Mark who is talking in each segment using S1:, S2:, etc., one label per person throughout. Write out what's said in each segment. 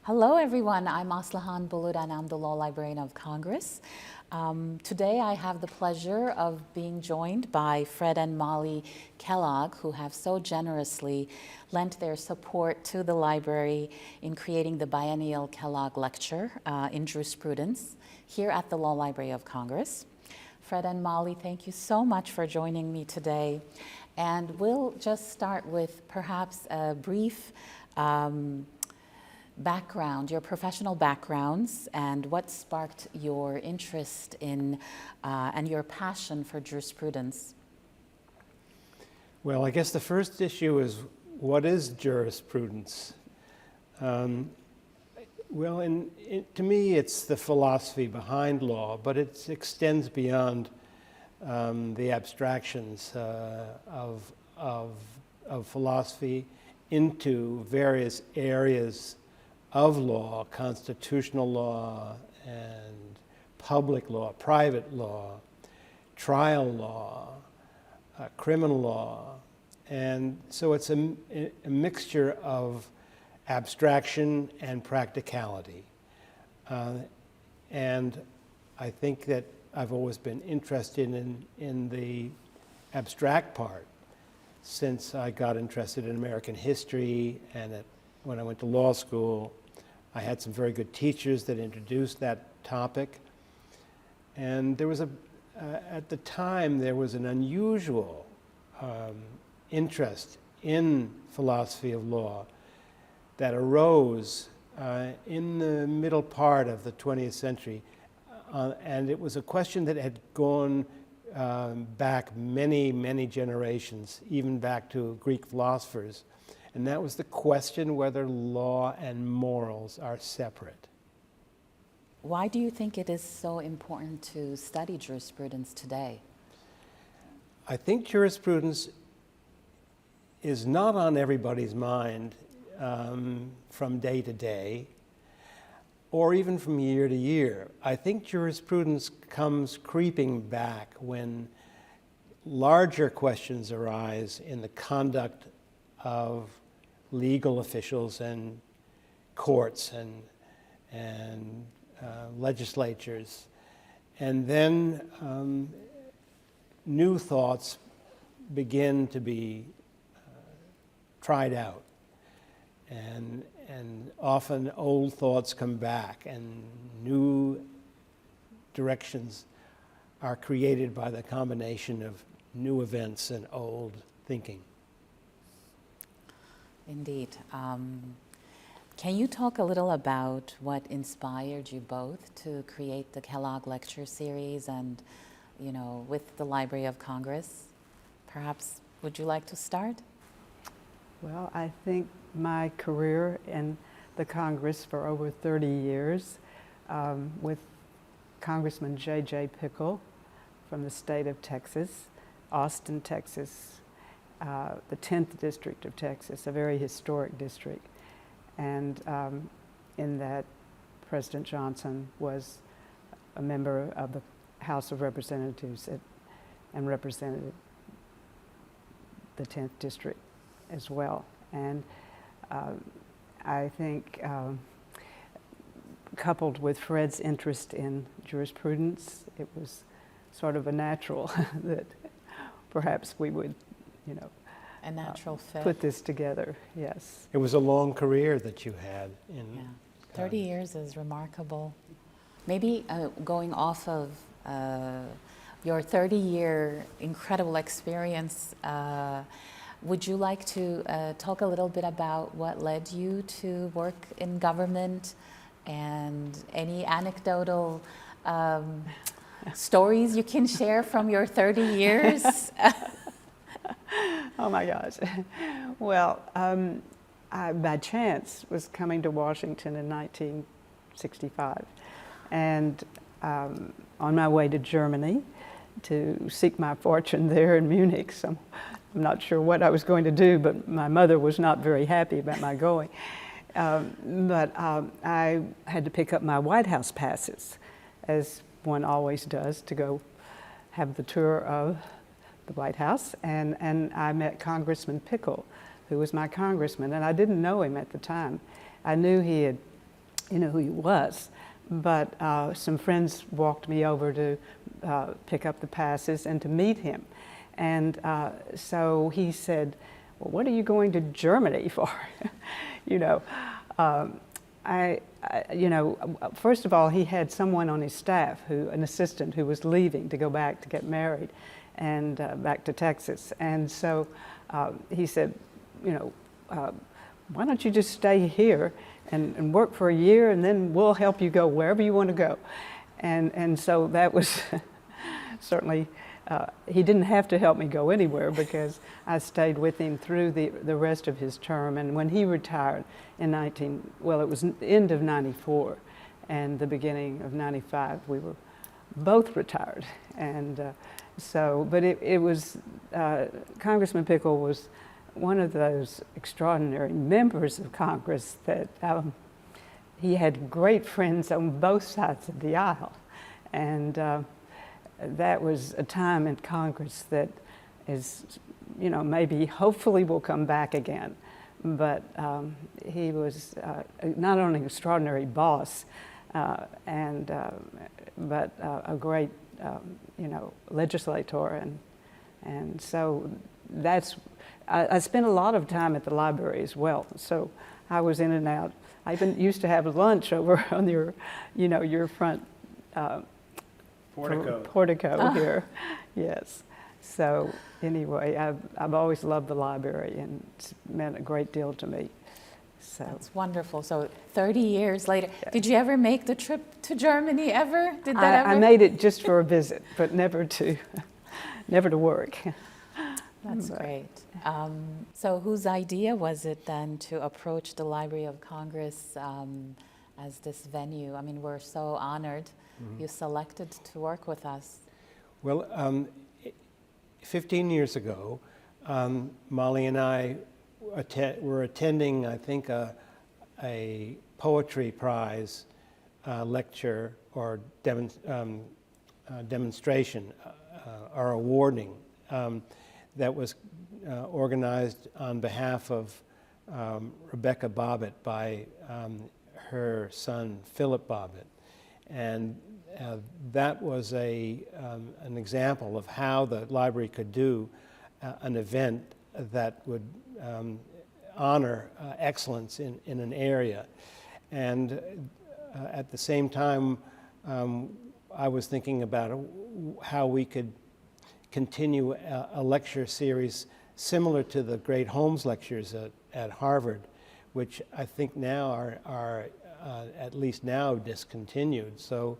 S1: Hello everyone, I'm Aslihan, Bulut, and I'm the Law Librarian of Congress. Today I have the pleasure of being joined by Fred and Molly Kellogg, who have so generously lent their support to the library in creating the Biennial Kellogg Lecture in Jurisprudence here at the Law Library of Congress. Fred and Molly, thank you so much for joining me today. And we'll just start with perhaps a brief background, your professional backgrounds, and what sparked your interest in and your passion for jurisprudence.
S2: Well, I guess the first issue is, what is jurisprudence? To me, it's the philosophy behind law, but it extends beyond the abstractions of philosophy into various areas of law, constitutional law and public law, private law, trial law, criminal law. And so it's a mixture of abstraction and practicality. And I think that I've always been interested in the abstract part since I got interested in American history, and when I went to law school, I had some very good teachers that introduced that topic. And there was at the time, there was an unusual interest in philosophy of law that arose in the middle part of the 20th century. And it was a question that had gone back many, many generations, even back to Greek philosophers. And that was the question whether law and morals are separate.
S1: Why do you think it is so important to study jurisprudence today?
S2: I think jurisprudence is not on everybody's mind from day to day, or even from year to year. I think jurisprudence comes creeping back when larger questions arise in the conduct of legal officials and courts and legislatures. And then new thoughts begin to be tried out. And often old thoughts come back and new directions are created by the combination of new events and old thinking.
S1: Indeed. Can you talk a little about what inspired you both to create the Kellogg Lecture series and, with the Library of Congress? Perhaps, would you like to start?
S3: Well, I think my career in the Congress for over 30 years with Congressman J.J. Pickle from the state of Texas, Austin, Texas, the 10th District of Texas, a very historic district. And in that, President Johnson was a member of the House of Representatives and represented the 10th District as well. And I think coupled with Fred's interest in jurisprudence, it was sort of a natural that perhaps we would
S1: a natural fit.
S3: Put this together, yes.
S2: It was a long career that you had in
S1: 30 years is remarkable. Maybe going off of your 30-year incredible experience, would you like to talk a little bit about what led you to work in government and any anecdotal stories you can share from your 30 years?
S3: Oh my gosh. Well, I, by chance, was coming to Washington in 1965 and on my way to Germany to seek my fortune there in Munich. So I'm not sure what I was going to do, but my mother was not very happy about my going. I had to pick up my White House passes, as one always does, to go have the tour of the White House, and I met Congressman Pickle, who was my congressman, and I didn't know him at the time. I knew he had knew who he was. But some friends walked me over to pick up the passes and to meet him. And so he said, well, what are you going to Germany for? You know, you know, first of all, he had someone on his staff, an assistant who was leaving to go back to get married and back to Texas. And so he said, you know, why don't you just stay here and work for a year, and then we'll help you go wherever you want to go. And so that was certainly, he didn't have to help me go anywhere because I stayed with him through the rest of his term. And when he retired in it was the end of 94 and the beginning of 95, we were both retired. And but it was, Congressman Pickle was one of those extraordinary members of Congress that he had great friends on both sides of the aisle. And that was a time in Congress that is, you know, maybe hopefully will come back again. But he was not only an extraordinary boss, but a great, you know, legislator. And so that's, I spent a lot of time at the library as well. So I was in and out. I even used to have lunch over on your, you know, your front portico here. Yes. So anyway, I've always loved the library, and it's meant a great deal to me. So
S1: that's wonderful. So 30 years later, did you ever make the trip to Germany ever? Did that ever?
S3: I made it just for a visit, but never to work.
S1: That's great. So whose idea was it then to approach the Library of Congress as this venue? I mean, we're so honored you selected to work with us.
S2: Well, 15 years ago, Molly and I were attending, I think, a poetry prize lecture or demonstration or awarding that was organized on behalf of Rebecca Bobbitt by her son Philip Bobbitt. And that was an example of how the library could do an event that would honor excellence in an area. And at the same time, I was thinking about how we could continue a lecture series similar to the great Holmes lectures at Harvard, which I think now are at least now discontinued. So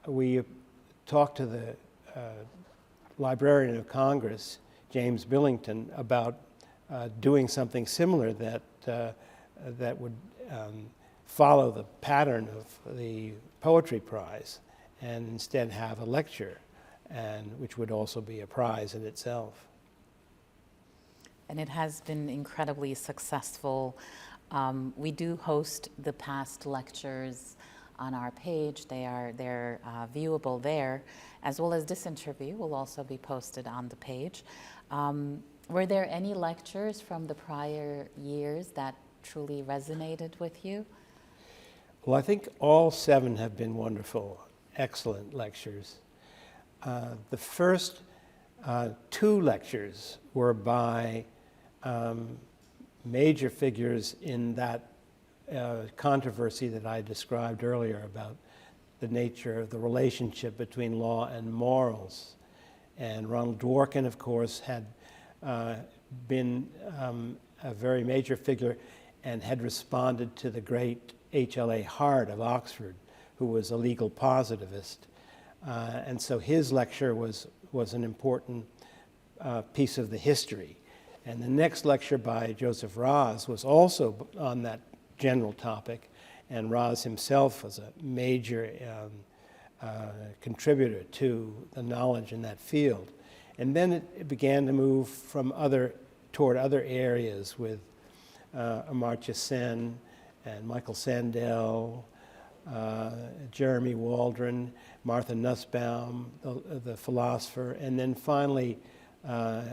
S2: we talked to the Librarian of Congress, James Billington, about doing something similar that would follow the pattern of the Poetry Prize and instead have a lecture, and which would also be a prize in itself.
S1: And it has been incredibly successful. We do host the past lectures on our page. They're viewable there, as well as this interview will also be posted on the page. Were there any lectures from the prior years that truly resonated with you?
S2: Well, I think all 7 have been wonderful, excellent lectures. The first 2 lectures were by major figures in that controversy that I described earlier about the nature of the relationship between law and morals. And Ronald Dworkin, of course, had been a very major figure and had responded to the great H.L.A. Hart of Oxford, who was a legal positivist. And so his lecture was an important piece of the history. And the next lecture by Joseph Raz was also on that general topic, and Raz himself was a major contributor to the knowledge in that field. And then it began to move toward other areas with Amartya Sen and Michael Sandel, Jeremy Waldron, Martha Nussbaum, the philosopher, and then finally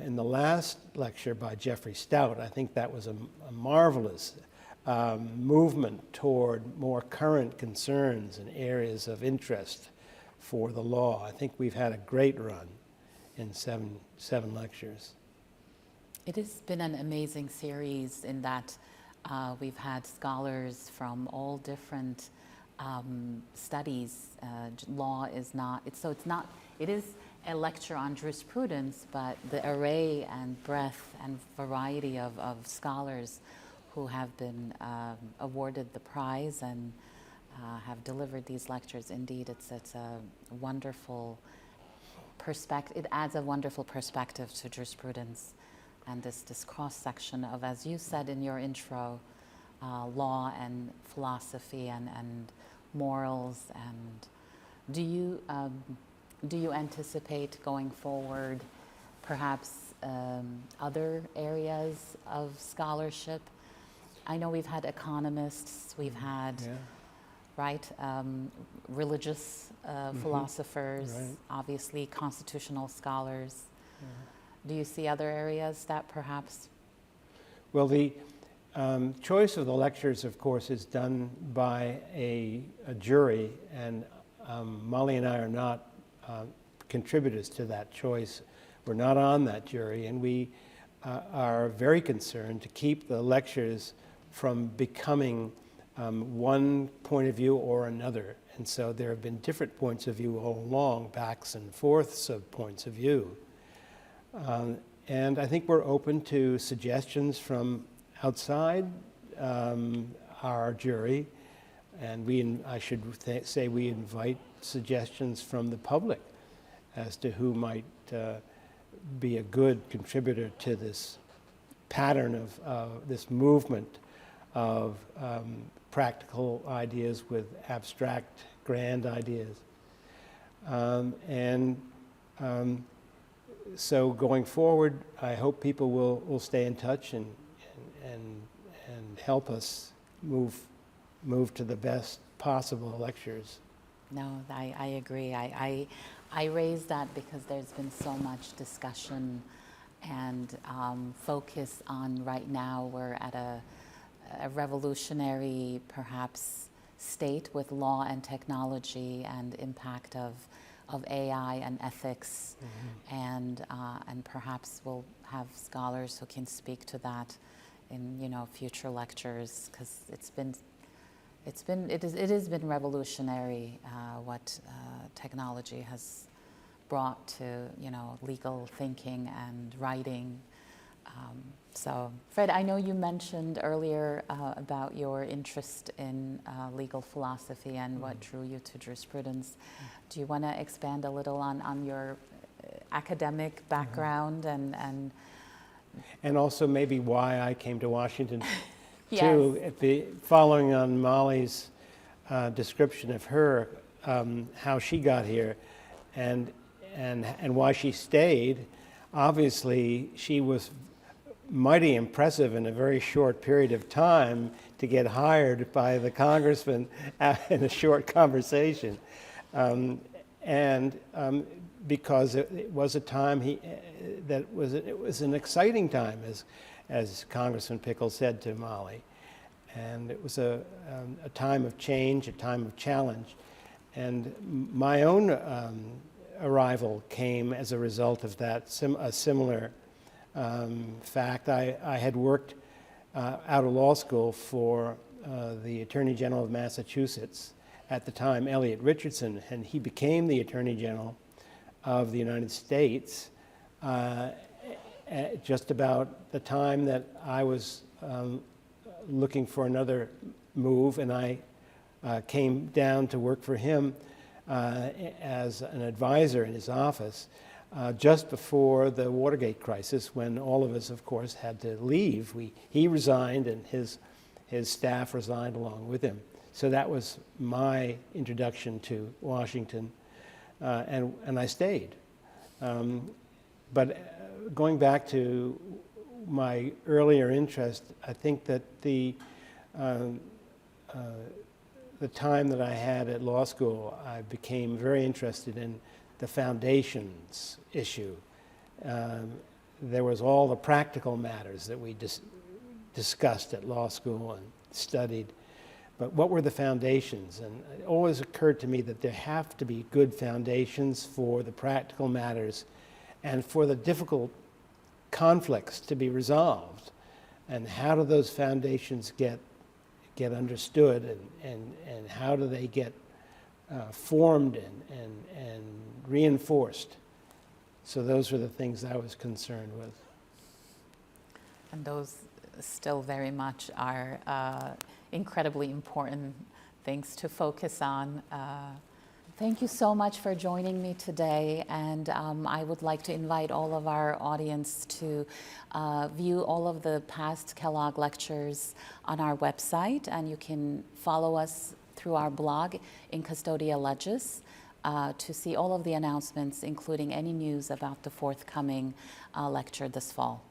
S2: in the last lecture by Jeffrey Stout, I think that was a marvelous movement toward more current concerns and areas of interest for the law. I think we've had a great run in seven lectures.
S1: It has been an amazing series in that we've had scholars from all different studies. Law is not, it is a lecture on jurisprudence, but the array and breadth and variety of scholars who have been awarded the prize and have delivered these lectures, indeed, it's a wonderful perspective. It adds a wonderful perspective to jurisprudence and this cross-section of, as you said in your intro, law and philosophy and morals. And do you anticipate going forward perhaps other areas of scholarship? I know we've had economists, we've had, right, religious philosophers,
S2: right.
S1: obviously constitutional scholars. Do you see other areas that perhaps?
S2: Well, the choice of the lectures, of course, is done by a jury, and Molly and I are not contributors to that choice. We're not on that jury, and we are very concerned to keep the lectures from becoming one point of view or another. And so there have been different points of view all along, backs and forths of points of view. And I think we're open to suggestions from outside our jury, and I should say we invite suggestions from the public as to who might be a good contributor to this pattern of this movement of practical ideas with abstract, grand ideas. So going forward, I hope people will stay in touch and help us move to the best possible lectures.
S1: No, I agree. I raise that because there's been so much discussion and focus on right now. We're at a revolutionary, perhaps, state with law and technology and impact of AI and ethics, and perhaps we'll have scholars who can speak to that in future lectures, because it has been revolutionary what technology has brought to legal thinking and writing. So, Fred, I know you mentioned earlier about your interest in legal philosophy and what drew you to jurisprudence. Do you want to expand a little on your academic background and also maybe why I came to Washington too? Following on Molly's description of her, how she got here, and why she stayed. Obviously, she was mighty impressive in a very short period of time to get hired by the congressman in a short conversation. Because it was a time it was an exciting time, as Congressman Pickle said to Molly, and it was a time of change, a time of challenge, and my own arrival came as a result of that. A similar fact. I had worked out of law school for the Attorney General of Massachusetts at the time, Elliot Richardson, and he became the Attorney General of the United States at just about the time that I was looking for another move, and I came down to work for him as an advisor in his office just before the Watergate crisis, when all of us, of course, had to leave. He resigned, and his staff resigned along with him. So that was my introduction to Washington, and I stayed. But going back to my earlier interest, I think that the time that I had at law school, I became very interested in the foundations issue. There was all the practical matters that we discussed at law school,
S2: studied. But what were the foundations? And it always occurred to me that there have to be good foundations for the practical matters and for the difficult conflicts to be resolved. And how do those foundations get understood, and how do they get formed and reinforced? So those were the things I was concerned with.
S1: And those still very much are incredibly important things to focus on. Thank you so much for joining me today, and I would like to invite all of our audience to view all of the past Kellogg lectures on our website, and you can follow us through our blog in Custodia Legis to see all of the announcements, including any news about the forthcoming lecture this fall.